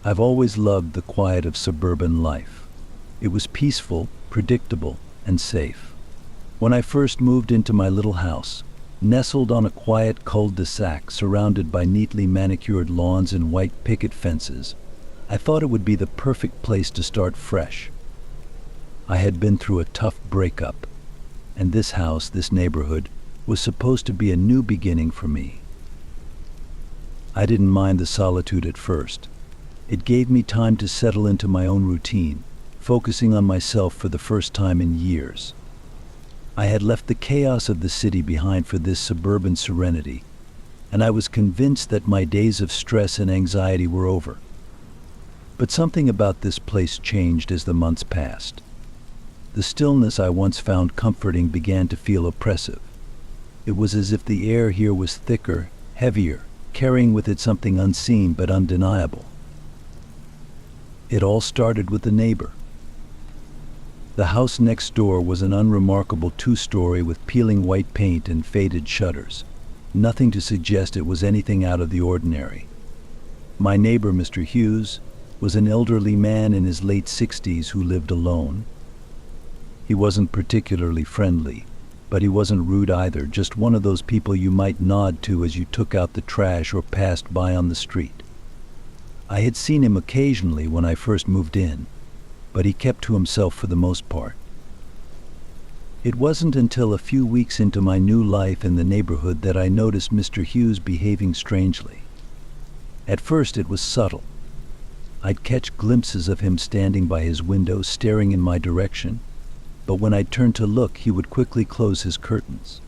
I've always loved the quiet of suburban life. It was peaceful, predictable, and safe. When I first moved into my little house, nestled on a quiet cul-de-sac surrounded by neatly manicured lawns and white picket fences, I thought it would be the perfect place to start fresh. I had been through a tough breakup, and this house, this neighborhood, was supposed to be a new beginning for me. I didn't mind the solitude at first. It gave me time to settle into my own routine, focusing on myself for the first time in years. I had left the chaos of the city behind for this suburban serenity, and I was convinced that my days of stress and anxiety were over. But something about this place changed as the months passed. The stillness I once found comforting began to feel oppressive. It was as if the air here was thicker, heavier, carrying with it something unseen but undeniable. It all started with a neighbor. The house next door was an unremarkable two-story with peeling white paint and faded shutters, nothing to suggest it was anything out of the ordinary. My neighbor, Mr. Hughes, was an elderly man in his late 60s who lived alone. He wasn't particularly friendly, but he wasn't rude either, just one of those people you might nod to as you took out the trash or passed by on the street. I had seen him occasionally when I first moved in, but he kept to himself for the most part. It wasn't until a few weeks into my new life in the neighborhood that I noticed Mr. Hughes behaving strangely. At first it was subtle. I'd catch glimpses of him standing by his window staring in my direction, but when I turned to look, he would quickly close his curtains.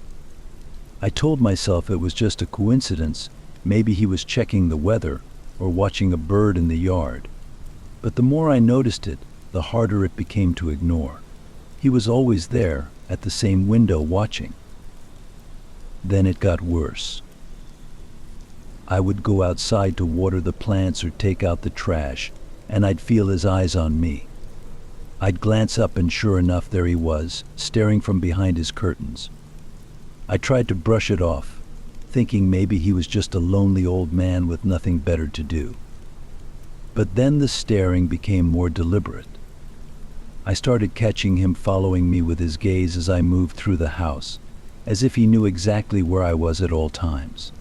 I told myself it was just a coincidence, maybe he was checking the weather or watching a bird in the yard. But the more I noticed it, the harder it became to ignore. He was always there, at the same window, watching. Then it got worse. I would go outside to water the plants or take out the trash, and I'd feel his eyes on me. I'd glance up and sure enough, there he was, staring from behind his curtains. I tried to brush it off, thinking maybe he was just a lonely old man with nothing better to do. But then the staring became more deliberate. I started catching him following me with his gaze as I moved through the house, as if he knew exactly where I was at all times.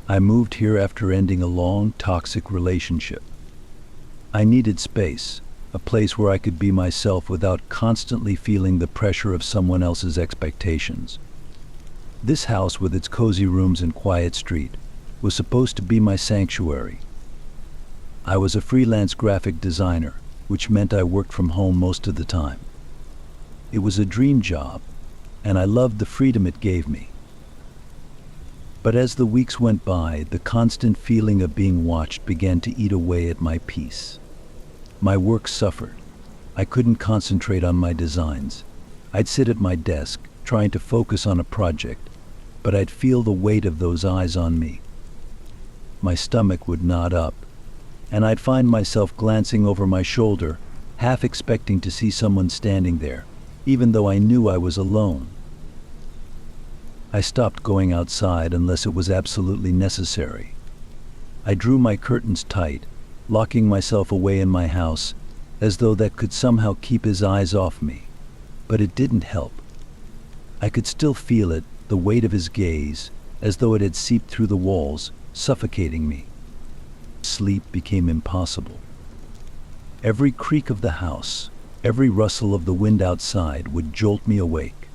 I moved here after ending a long, toxic relationship. I needed space, a place where I could be myself without constantly feeling the pressure of someone else's expectations. This house, with its cozy rooms and quiet street, was supposed to be my sanctuary. I was a freelance graphic designer, which meant I worked from home most of the time. It was a dream job, and I loved the freedom it gave me. But as the weeks went by, the constant feeling of being watched began to eat away at my peace. My work suffered. I couldn't concentrate on my designs. I'd sit at my desk, trying to focus on a project, but I'd feel the weight of those eyes on me. My stomach would knot up, and I'd find myself glancing over my shoulder, half expecting to see someone standing there, even though I knew I was alone. I stopped going outside unless it was absolutely necessary. I drew my curtains tight, locking myself away in my house, as though that could somehow keep his eyes off me. But it didn't help. I could still feel it, the weight of his gaze, as though it had seeped through the walls, suffocating me. Sleep became impossible. Every creak of the house, every rustle of the wind outside would jolt me awake.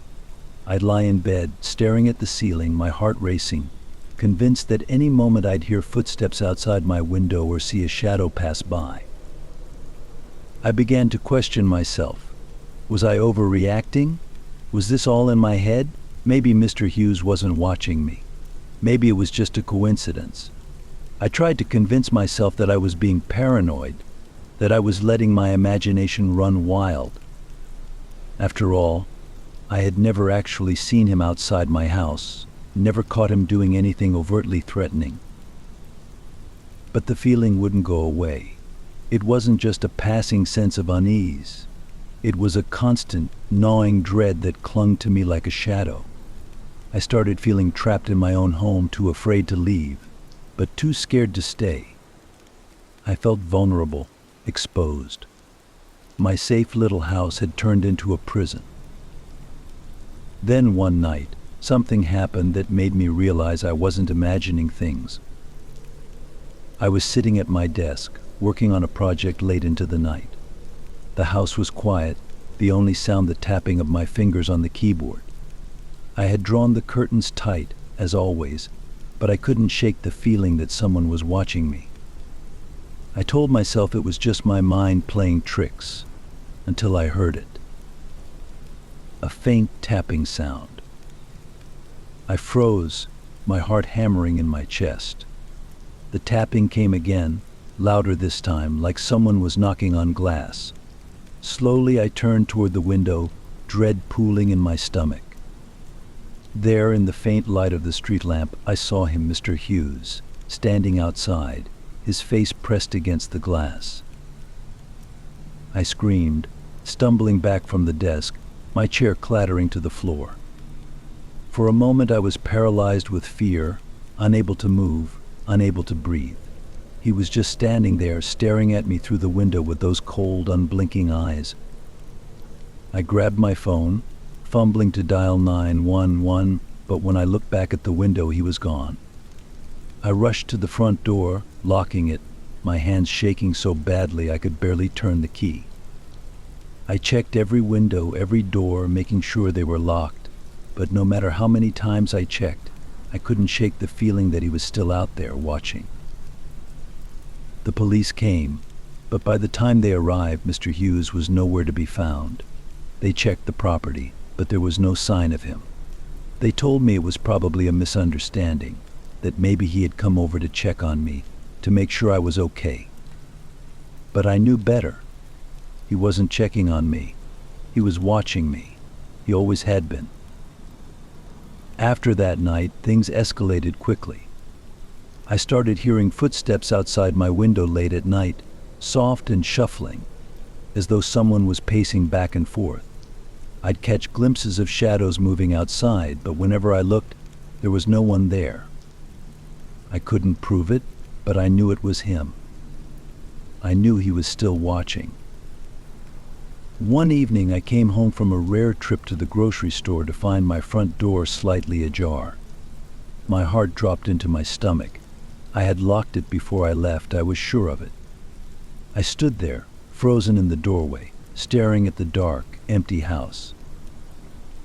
I'd lie in bed, staring at the ceiling, my heart racing, convinced that any moment I'd hear footsteps outside my window or see a shadow pass by. I began to question myself. Was I overreacting? Was this all in my head? Maybe Mr. Hughes wasn't watching me. Maybe it was just a coincidence. I tried to convince myself that I was being paranoid, that I was letting my imagination run wild. After all, I had never actually seen him outside my house, never caught him doing anything overtly threatening. But the feeling wouldn't go away. It wasn't just a passing sense of unease. It was a constant, gnawing dread that clung to me like a shadow. I started feeling trapped in my own home, too afraid to leave, but too scared to stay. I felt vulnerable, exposed. My safe little house had turned into a prison. Then one night, something happened that made me realize I wasn't imagining things. I was sitting at my desk, working on a project late into the night. The house was quiet, the only sound the tapping of my fingers on the keyboard. I had drawn the curtains tight, as always, but I couldn't shake the feeling that someone was watching me. I told myself it was just my mind playing tricks, until I heard it. A faint tapping sound. I froze, my heart hammering in my chest. The tapping came again, louder this time, like someone was knocking on glass. Slowly I turned toward the window, dread pooling in my stomach. There, in the faint light of the street lamp, I saw him, Mr. Hughes, standing outside, his face pressed against the glass. I screamed, stumbling back from the desk, my chair clattering to the floor. For a moment I was paralyzed with fear, unable to move, unable to breathe. He was just standing there, staring at me through the window with those cold, unblinking eyes. I grabbed my phone, fumbling to dial 911, but when I looked back at the window, he was gone. I rushed to the front door, locking it, my hands shaking so badly I could barely turn the key. I checked every window, every door, making sure they were locked, but no matter how many times I checked, I couldn't shake the feeling that he was still out there watching. The police came, but by the time they arrived, Mr. Hughes was nowhere to be found. They checked the property, but there was no sign of him. They told me it was probably a misunderstanding, that maybe he had come over to check on me, to make sure I was okay. But I knew better. He wasn't checking on me. He was watching me. He always had been. After that night, things escalated quickly. I started hearing footsteps outside my window late at night, soft and shuffling, as though someone was pacing back and forth. I'd catch glimpses of shadows moving outside, but whenever I looked, there was no one there. I couldn't prove it, but I knew it was him. I knew he was still watching. One evening I came home from a rare trip to the grocery store to find my front door slightly ajar. My heart dropped into my stomach. I had locked it before I left, I was sure of it. I stood there, frozen in the doorway, staring at the dark, empty house.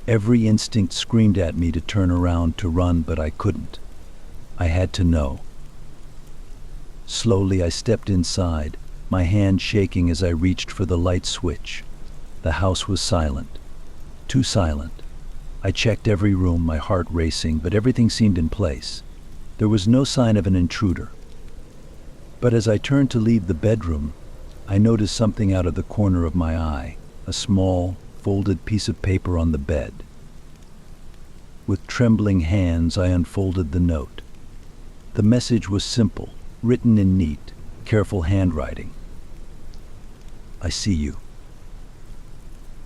Every instinct screamed at me to turn around, to run, but I couldn't. I had to know. Slowly I stepped inside, my hand shaking as I reached for the light switch. The house was silent. Too silent. I checked every room, my heart racing, but everything seemed in place. There was no sign of an intruder. But as I turned to leave the bedroom, I noticed something out of the corner of my eye, a small, folded piece of paper on the bed. With trembling hands, I unfolded the note. The message was simple, written in neat, careful handwriting. I see you.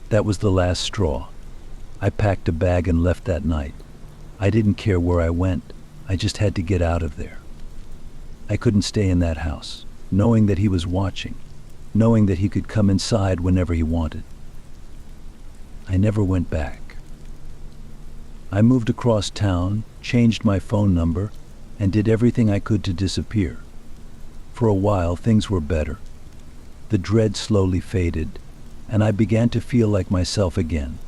That was the last straw. I packed a bag and left that night. I didn't care where I went. I just had to get out of there. I couldn't stay in that house, knowing that he was watching, knowing that he could come inside whenever he wanted. I never went back. I moved across town, changed my phone number, and did everything I could to disappear. For a while, things were better. The dread slowly faded, and I began to feel like myself again.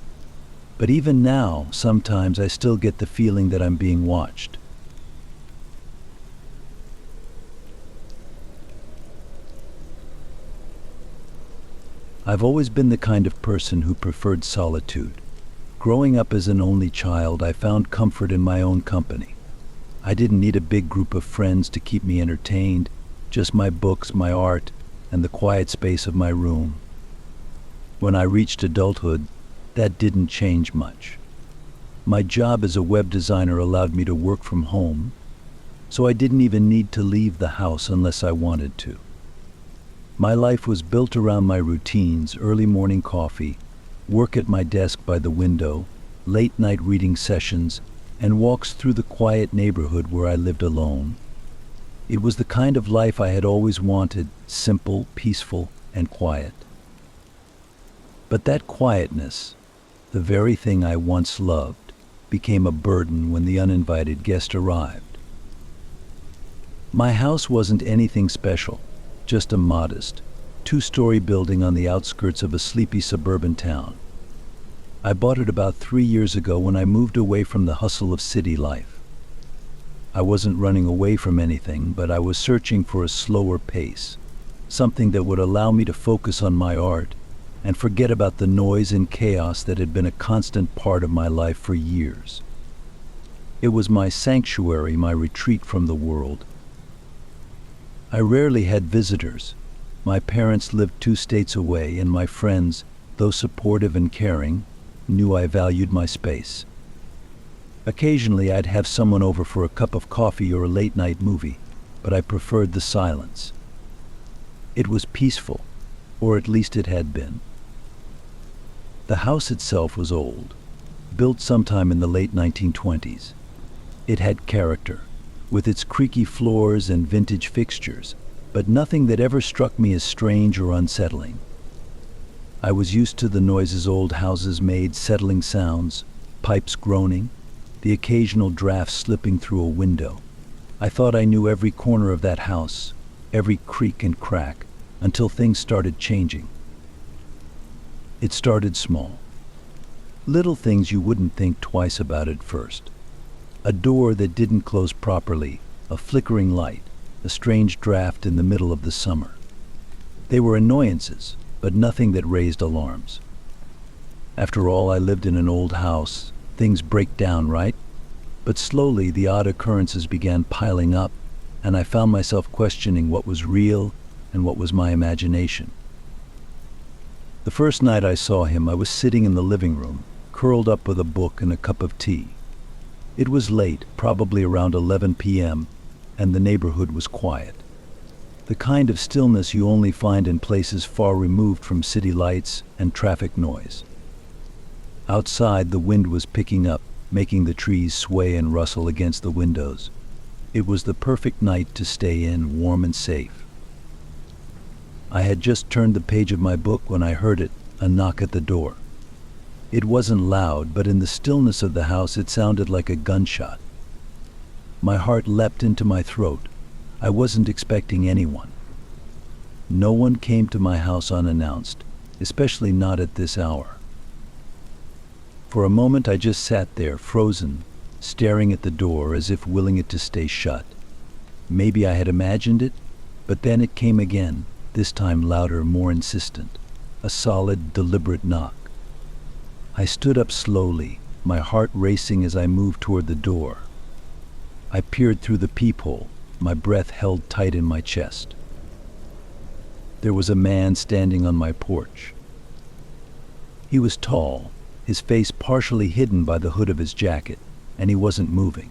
But even now, sometimes I still get the feeling that I'm being watched. I've always been the kind of person who preferred solitude. Growing up as an only child, I found comfort in my own company. I didn't need a big group of friends to keep me entertained, just my books, my art, and the quiet space of my room. When I reached adulthood, that didn't change much. My job as a web designer allowed me to work from home, so I didn't even need to leave the house unless I wanted to. My life was built around my routines: early morning coffee, work at my desk by the window, late night reading sessions, and walks through the quiet neighborhood where I lived alone. It was the kind of life I had always wanted, simple, peaceful, and quiet. But that quietness, the very thing I once loved, became a burden when the uninvited guest arrived. My house wasn't anything special, just a modest, two-story building on the outskirts of a sleepy suburban town. I bought it about 3 years ago when I moved away from the hustle of city life. I wasn't running away from anything, but I was searching for a slower pace, something that would allow me to focus on my art and forget about the noise and chaos that had been a constant part of my life for years. It was my sanctuary, my retreat from the world. I rarely had visitors. My parents lived 2 states away, and my friends, though supportive and caring, knew I valued my space. Occasionally I'd have someone over for a cup of coffee or a late-night movie, but I preferred the silence. It was peaceful, or at least it had been. The house itself was old, built sometime in the late 1920s. It had character, with its creaky floors and vintage fixtures, but nothing that ever struck me as strange or unsettling. I was used to the noises old houses made, settling sounds, pipes groaning, the occasional draft slipping through a window. I thought I knew every corner of that house, every creak and crack, until things started changing. It started small. Little things you wouldn't think twice about at first. A door that didn't close properly, a flickering light, a strange draft in the middle of the summer. They were annoyances, but nothing that raised alarms. After all, I lived in an old house. Things break down, right? But slowly the odd occurrences began piling up, and I found myself questioning what was real and what was my imagination. The first night I saw him, I was sitting in the living room, curled up with a book and a cup of tea. It was late, probably around 11 p.m., and the neighborhood was quiet. The kind of stillness you only find in places far removed from city lights and traffic noise. Outside, the wind was picking up, making the trees sway and rustle against the windows. It was the perfect night to stay in, warm and safe. I had just turned the page of my book when I heard it, a knock at the door. It wasn't loud, but in the stillness of the house it sounded like a gunshot. My heart leapt into my throat. I wasn't expecting anyone. No one came to my house unannounced, especially not at this hour. For a moment I just sat there, frozen, staring at the door as if willing it to stay shut. Maybe I had imagined it, but then it came again, this time louder, more insistent. A solid, deliberate knock. I stood up slowly, my heart racing as I moved toward the door. I peered through the peephole, my breath held tight in my chest. There was a man standing on my porch. He was tall, his face partially hidden by the hood of his jacket, and he wasn't moving.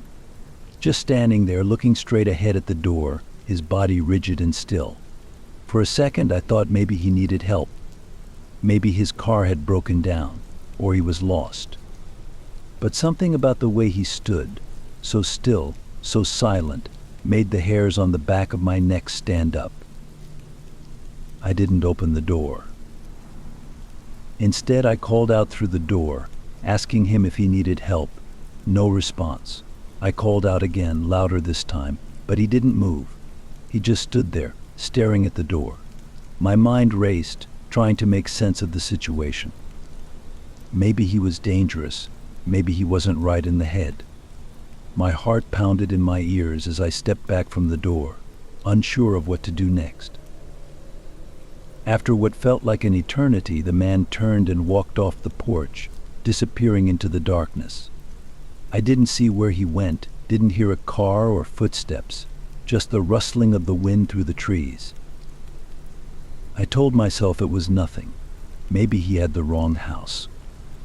Just standing there, looking straight ahead at the door, his body rigid and still. For a second I thought maybe he needed help. Maybe his car had broken down, or he was lost. But something about the way he stood, so still, so silent, made the hairs on the back of my neck stand up. I didn't open the door. Instead, I called out through the door, asking him if he needed help. No response. I called out again, louder this time, but he didn't move. He just stood there, staring at the door. My mind raced, trying to make sense of the situation. Maybe he was dangerous. Maybe he wasn't right in the head. My heart pounded in my ears as I stepped back from the door, unsure of what to do next. After what felt like an eternity, the man turned and walked off the porch, disappearing into the darkness. I didn't see where he went, didn't hear a car or footsteps, just the rustling of the wind through the trees. I told myself it was nothing. Maybe he had the wrong house.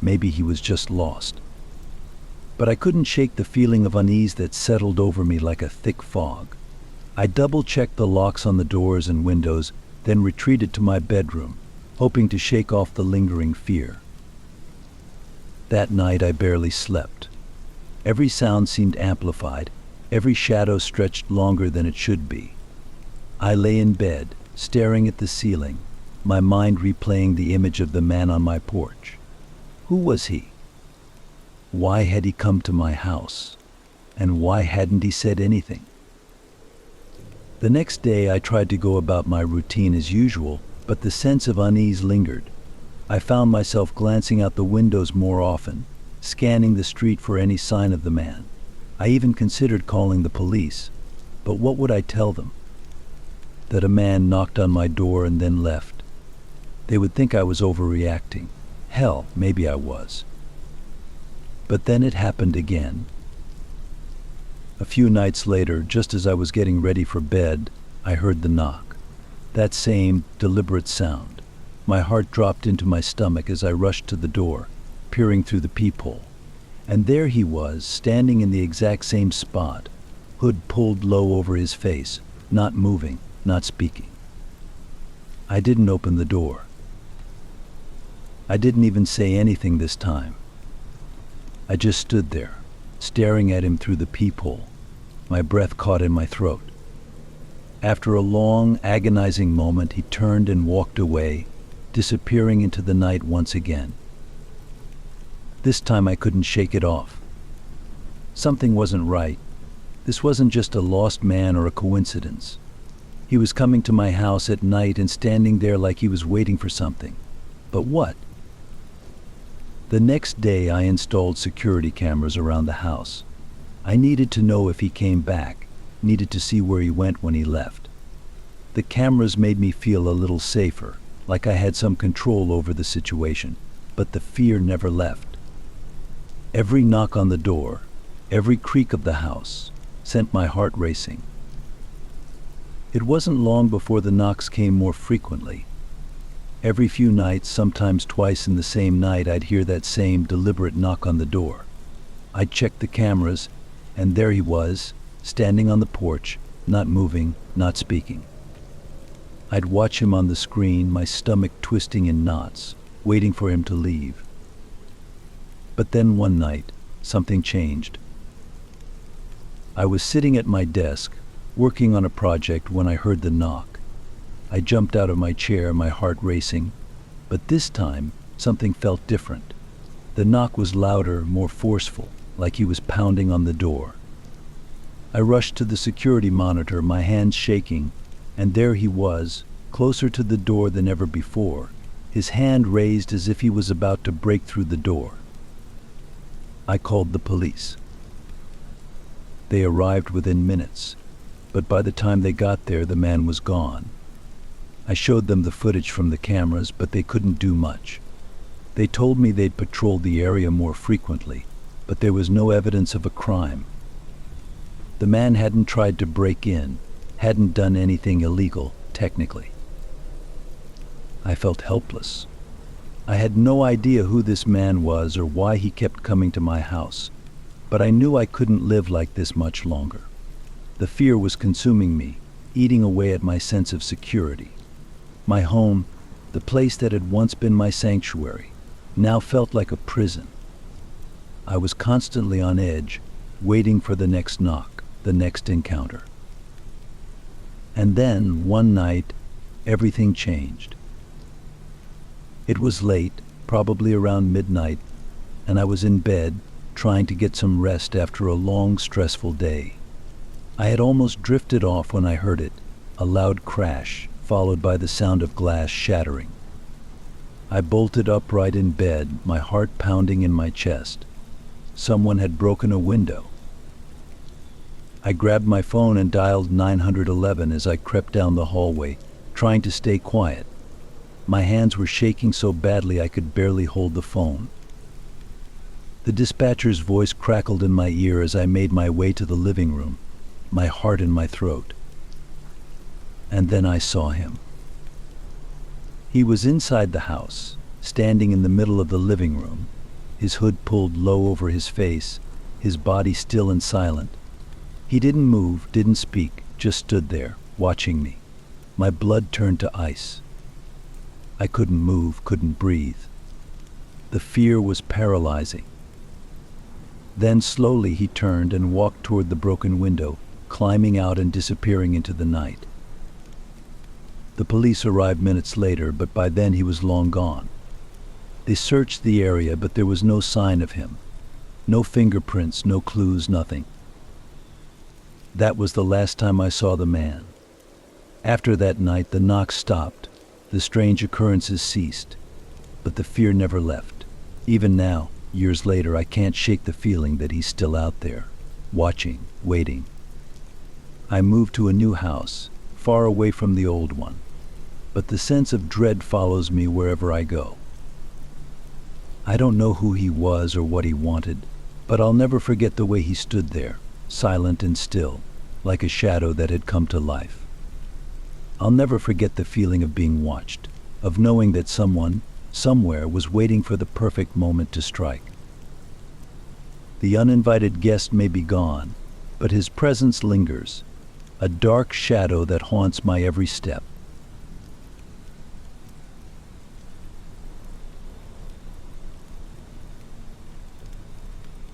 Maybe he was just lost. But I couldn't shake the feeling of unease that settled over me like a thick fog. I double-checked the locks on the doors and windows, then retreated to my bedroom, hoping to shake off the lingering fear. That night I barely slept. Every sound seemed amplified, Every shadow stretched longer than it should be. I lay in bed, staring at the ceiling, my mind replaying the image of the man on my porch. Who was he? Why had he come to my house? And why hadn't he said anything? The next day I tried to go about my routine as usual, but the sense of unease lingered. I found myself glancing out the windows more often, scanning the street for any sign of the man. I even considered calling the police, but what would I tell them? That a man knocked on my door and then left. They would think I was overreacting. Hell, maybe I was. But then it happened again. A few nights later, just as I was getting ready for bed, I heard the knock. That same deliberate sound. My heart dropped into my stomach as I rushed to the door, peering through the peephole. And there he was, standing in the exact same spot, hood pulled low over his face, not moving, not speaking. I didn't open the door. I didn't even say anything this time. I just stood there, staring at him through the peephole, my breath caught in my throat. After a long, agonizing moment, he turned and walked away, disappearing into the night once again. This time I couldn't shake it off. Something wasn't right. This wasn't just a lost man or a coincidence. He was coming to my house at night and standing there like he was waiting for something. But what? The next day I installed security cameras around the house. I needed to know if he came back, needed to see where he went when he left. The cameras made me feel a little safer, like I had some control over the situation, but the fear never left. Every knock on the door, every creak of the house, sent my heart racing. It wasn't long before the knocks came more frequently. Every few nights, sometimes twice in the same night, I'd hear that same deliberate knock on the door. I'd check the cameras, and there he was, standing on the porch, not moving, not speaking. I'd watch him on the screen, my stomach twisting in knots, waiting for him to leave. But then one night, something changed. I was sitting at my desk, working on a project, when I heard the knock. I jumped out of my chair, my heart racing, but this time something felt different. The knock was louder, more forceful, like he was pounding on the door. I rushed to the security monitor, my hands shaking, and there he was, closer to the door than ever before, his hand raised as if he was about to break through the door. I called the police. They arrived within minutes, but by the time they got there, the man was gone. I showed them the footage from the cameras, but they couldn't do much. They told me they'd patrolled the area more frequently, but there was no evidence of a crime. The man hadn't tried to break in, hadn't done anything illegal, technically. I felt helpless. I had no idea who this man was or why he kept coming to my house, but I knew I couldn't live like this much longer. The fear was consuming me, eating away at my sense of security. My home, the place that had once been my sanctuary, now felt like a prison. I was constantly on edge, waiting for the next knock, the next encounter. And then, one night, everything changed. It was late, probably around midnight, and I was in bed, trying to get some rest after a long, stressful day. I had almost drifted off when I heard it, a loud crash, followed by the sound of glass shattering. I bolted upright in bed, my heart pounding in my chest. Someone had broken a window. I grabbed my phone and dialed 911 as I crept down the hallway, trying to stay quiet. My hands were shaking so badly I could barely hold the phone. The dispatcher's voice crackled in my ear as I made my way to the living room, my heart in my throat. And then I saw him. He was inside the house, standing in the middle of the living room, his hood pulled low over his face, his body still and silent. He didn't move, didn't speak, just stood there, watching me. My blood turned to ice. I couldn't move, couldn't breathe. The fear was paralyzing. Then slowly he turned and walked toward the broken window, climbing out and disappearing into the night. The police arrived minutes later, but by then he was long gone. They searched the area, but there was no sign of him. No fingerprints, no clues, nothing. That was the last time I saw the man. After that night, the knocks stopped, the strange occurrences ceased, but the fear never left. Even now, years later, I can't shake the feeling that he's still out there, watching, waiting. I moved to a new house, far away from the old one, but the sense of dread follows me wherever I go. I don't know who he was or what he wanted, but I'll never forget the way he stood there, silent and still, like a shadow that had come to life. I'll never forget the feeling of being watched, of knowing that someone, somewhere, was waiting for the perfect moment to strike. The uninvited guest may be gone, but his presence lingers, a dark shadow that haunts my every step.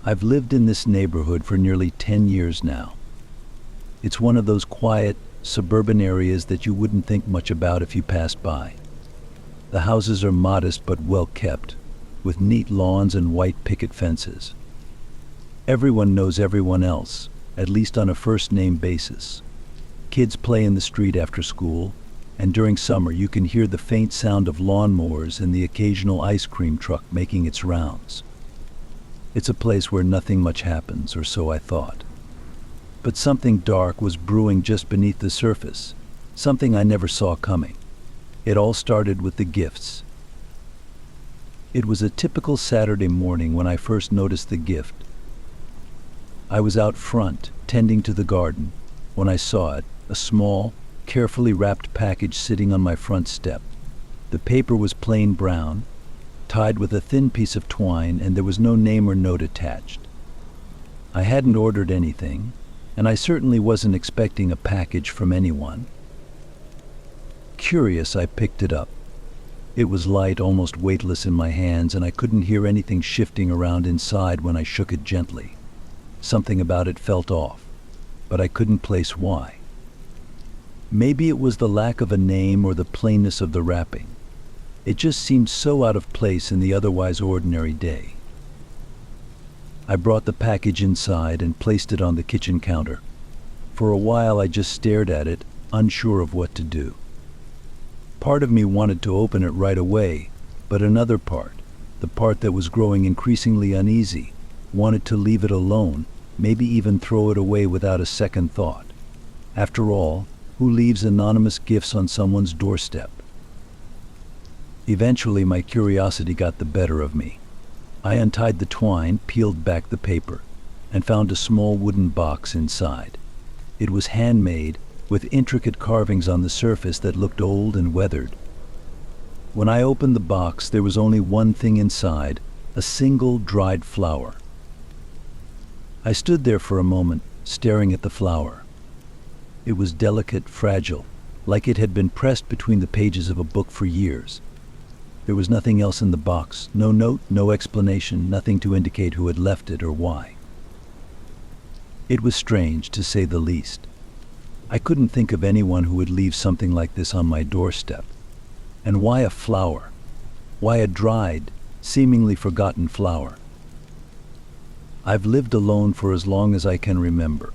I've lived in this neighborhood for nearly 10 years now. It's one of those quiet, suburban areas that you wouldn't think much about if you passed by. The houses are modest but well kept, with neat lawns and white picket fences. Everyone knows everyone else, at least on a first-name basis. Kids play in the street after school, and during summer you can hear the faint sound of lawnmowers and the occasional ice cream truck making its rounds. It's a place where nothing much happens, or so I thought. But something dark was brewing just beneath the surface, something I never saw coming. It all started with the gifts. It was a typical Saturday morning when I first noticed the gift. I was out front, tending to the garden, when I saw it, a small, carefully wrapped package sitting on my front step. The paper was plain brown, tied with a thin piece of twine, and there was no name or note attached. I hadn't ordered anything, and I certainly wasn't expecting a package from anyone. Curious, I picked it up. It was light, almost weightless in my hands, and I couldn't hear anything shifting around inside when I shook it gently. Something about it felt off, but I couldn't place why. Maybe it was the lack of a name or the plainness of the wrapping. It just seemed so out of place in the otherwise ordinary day. I brought the package inside and placed it on the kitchen counter. For a while I just stared at it, unsure of what to do. Part of me wanted to open it right away, but another part, the part that was growing increasingly uneasy, wanted to leave it alone, maybe even throw it away without a second thought. After all, who leaves anonymous gifts on someone's doorstep? Eventually, my curiosity got the better of me. I untied the twine, peeled back the paper, and found a small wooden box inside. It was handmade, with intricate carvings on the surface that looked old and weathered. When I opened the box, there was only one thing inside, a single dried flower. I stood there for a moment, staring at the flower. It was delicate, fragile, like it had been pressed between the pages of a book for years. There was nothing else in the box, no note, no explanation, nothing to indicate who had left it or why. It was strange, to say the least. I couldn't think of anyone who would leave something like this on my doorstep. And why a flower? Why a dried, seemingly forgotten flower? I've lived alone for as long as I can remember.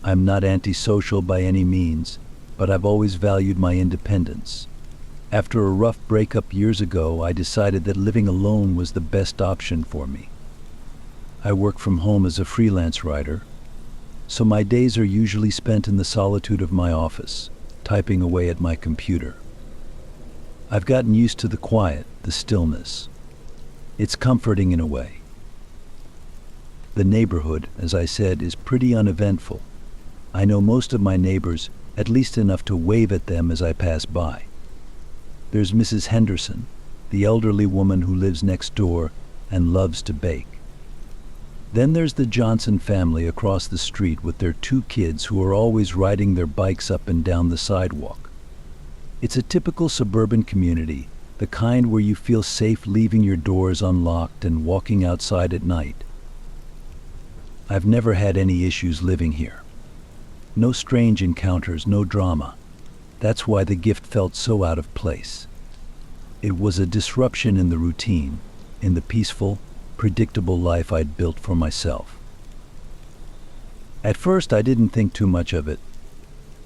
I'm not antisocial by any means, but I've always valued my independence. After a rough breakup years ago, I decided that living alone was the best option for me. I work from home as a freelance writer, so my days are usually spent in the solitude of my office, typing away at my computer. I've gotten used to the quiet, the stillness. It's comforting in a way. The neighborhood, as I said, is pretty uneventful. I know most of my neighbors, at least enough to wave at them as I pass by. There's Mrs. Henderson, the elderly woman who lives next door and loves to bake. Then there's the Johnson family across the street with their 2 kids who are always riding their bikes up and down the sidewalk. It's a typical suburban community, the kind where you feel safe leaving your doors unlocked and walking outside at night. I've never had any issues living here. No strange encounters, no drama. That's why the gift felt so out of place. It was a disruption in the routine, in the peaceful, predictable life I'd built for myself. At first, I didn't think too much of it.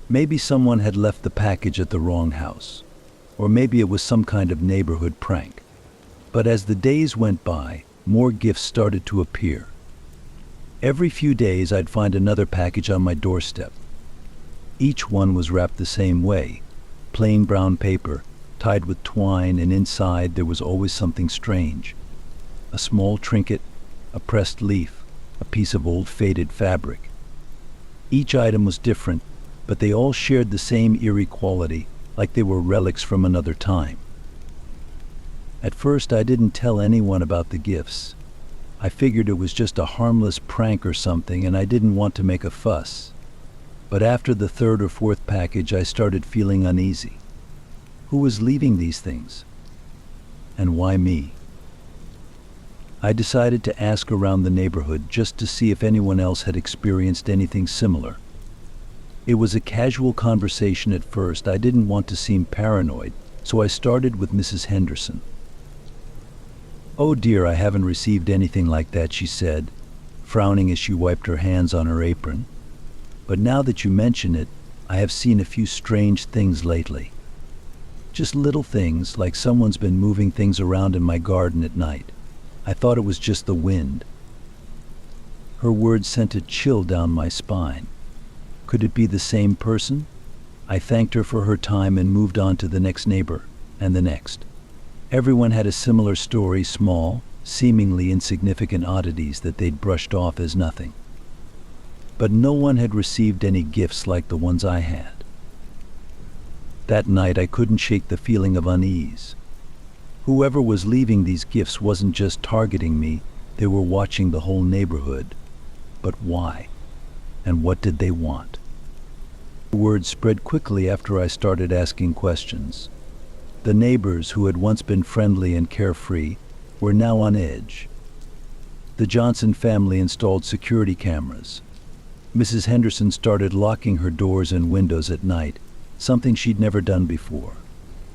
Maybe someone had left the package at the wrong house, or maybe it was some kind of neighborhood prank. But as the days went by, more gifts started to appear. Every few days, I'd find another package on my doorstep. Each one was wrapped the same way, plain brown paper, tied with twine, and inside there was always something strange. A small trinket, a pressed leaf, a piece of old faded fabric. Each item was different, but they all shared the same eerie quality, like they were relics from another time. At first, I didn't tell anyone about the gifts. I figured it was just a harmless prank or something, and I didn't want to make a fuss. But after the third or fourth package, I started feeling uneasy. Who was leaving these things? And why me? I decided to ask around the neighborhood just to see if anyone else had experienced anything similar. It was a casual conversation at first. I didn't want to seem paranoid, so I started with Mrs. Henderson. "Oh dear, I haven't received anything like that," she said, frowning as she wiped her hands on her apron. "But now that you mention it, I have seen a few strange things lately. Just little things, like someone's been moving things around in my garden at night. I thought it was just the wind." Her words sent a chill down my spine. Could it be the same person? I thanked her for her time and moved on to the next neighbor, and the next. Everyone had a similar story, small, seemingly insignificant oddities that they'd brushed off as nothing. But no one had received any gifts like the ones I had. That night, I couldn't shake the feeling of unease. Whoever was leaving these gifts wasn't just targeting me, they were watching the whole neighborhood. But why? And what did they want? The word spread quickly after I started asking questions. The neighbors, who had once been friendly and carefree, were now on edge. The Johnson family installed security cameras. Mrs. Henderson started locking her doors and windows at night, something she'd never done before.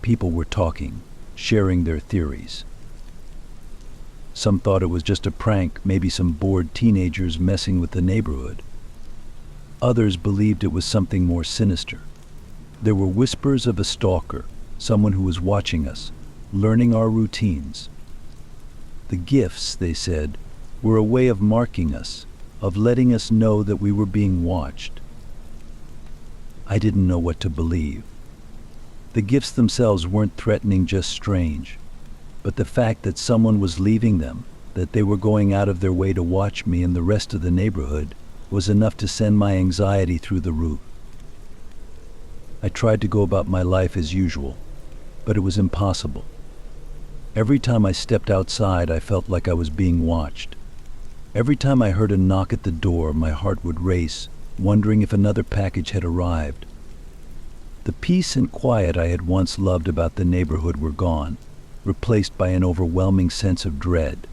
People were talking, sharing their theories. Some thought it was just a prank, maybe some bored teenagers messing with the neighborhood. Others believed it was something more sinister. There were whispers of a stalker, someone who was watching us, learning our routines. The gifts, they said, were a way of marking us, of letting us know that we were being watched. I didn't know what to believe. The gifts themselves weren't threatening, just strange. But the fact that someone was leaving them, that they were going out of their way to watch me and the rest of the neighborhood, was enough to send my anxiety through the roof. I tried to go about my life as usual, but it was impossible. Every time I stepped outside, I felt like I was being watched. Every time I heard a knock at the door, my heart would race, wondering if another package had arrived. The peace and quiet I had once loved about the neighborhood were gone, replaced by an overwhelming sense of dread.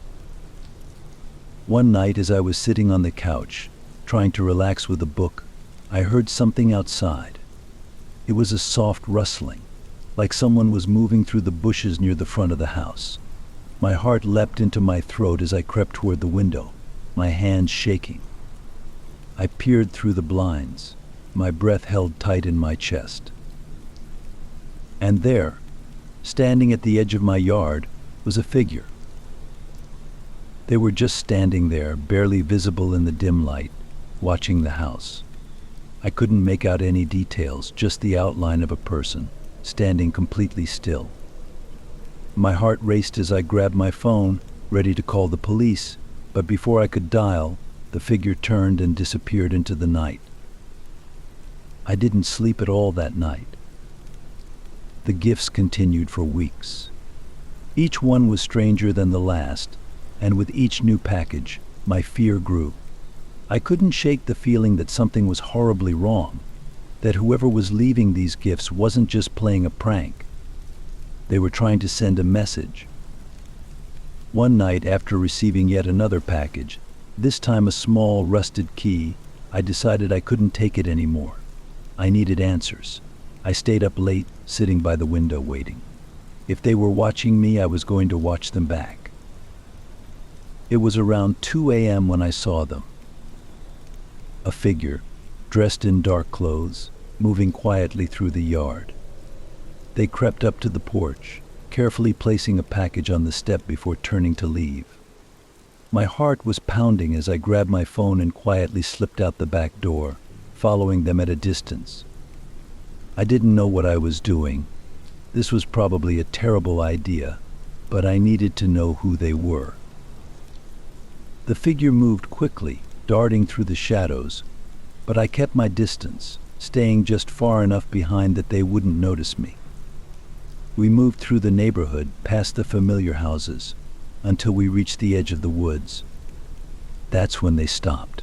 One night, as I was sitting on the couch, trying to relax with a book, I heard something outside. It was a soft rustling, like someone was moving through the bushes near the front of the house. My heart leapt into my throat as I crept toward the window, my hands shaking. I peered through the blinds, my breath held tight in my chest. And there, standing at the edge of my yard, was a figure. They were just standing there, barely visible in the dim light, watching the house. I couldn't make out any details, just the outline of a person, standing completely still. My heart raced as I grabbed my phone, ready to call the police, but before I could dial, the figure turned and disappeared into the night. I didn't sleep at all that night. The gifts continued for weeks. Each one was stranger than the last, and with each new package, my fear grew. I couldn't shake the feeling that something was horribly wrong, that whoever was leaving these gifts wasn't just playing a prank. They were trying to send a message. One night, after receiving yet another package, This time a small, rusted key. I decided I couldn't take it anymore. I needed answers. I stayed up late, sitting by the window waiting. If they were watching me, I was going to watch them back. It was around 2 a.m. when I saw them. A figure, dressed in dark clothes, moving quietly through the yard. They crept up to the porch, carefully placing a package on the step before turning to leave. My heart was pounding as I grabbed my phone and quietly slipped out the back door, following them at a distance. I didn't know what I was doing. This was probably a terrible idea, but I needed to know who they were. The figure moved quickly, darting through the shadows, but I kept my distance, staying just far enough behind that they wouldn't notice me. We moved through the neighborhood, past the familiar houses, until we reached the edge of the woods. That's when they stopped.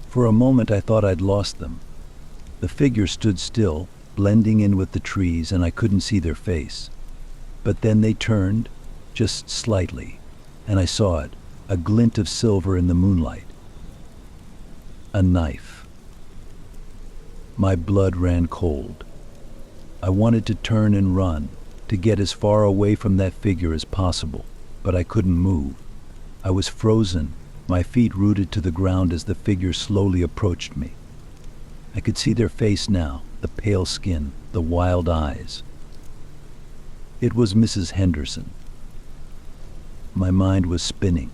For a moment I thought I'd lost them. The figure stood still, blending in with the trees, and I couldn't see their face. But then they turned, just slightly, and I saw it, a glint of silver in the moonlight. A knife. My blood ran cold. I wanted to turn and run, to get as far away from that figure as possible, but I couldn't move. I was frozen, my feet rooted to the ground as the figure slowly approached me. I could see their face now, the pale skin, the wild eyes. It was Mrs. Henderson. My mind was spinning.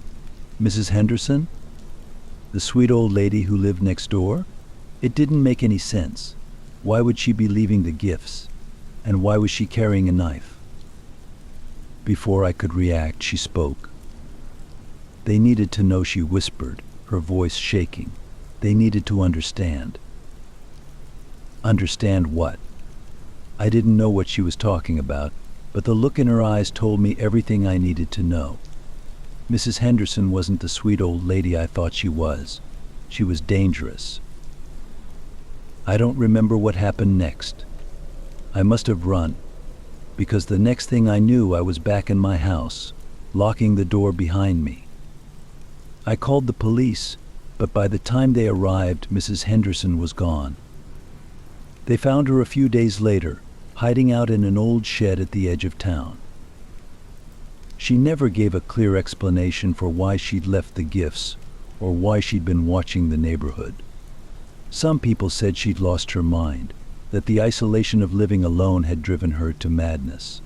Mrs. Henderson? The sweet old lady who lived next door? It didn't make any sense. Why would she be leaving the gifts? And why was she carrying a knife? Before I could react, she spoke. They needed to know, she whispered, her voice shaking. They needed to understand. Understand what? I didn't know what she was talking about, but the look in her eyes told me everything I needed to know. Mrs. Henderson wasn't the sweet old lady I thought she was. She was dangerous. I don't remember what happened next. I must have run, because the next thing I knew I was back in my house, locking the door behind me. I called the police, but by the time they arrived, Mrs. Henderson was gone. They found her a few days later, hiding out in an old shed at the edge of town. She never gave a clear explanation for why she'd left the gifts or why she'd been watching the neighborhood. Some people said she'd lost her mind, that the isolation of living alone had driven her to madness.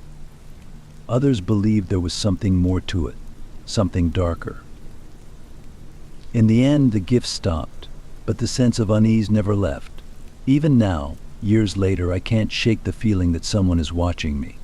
Others believed there was something more to it, something darker. In the end, the gifts stopped, but the sense of unease never left. Even now, years later, I can't shake the feeling that someone is watching me.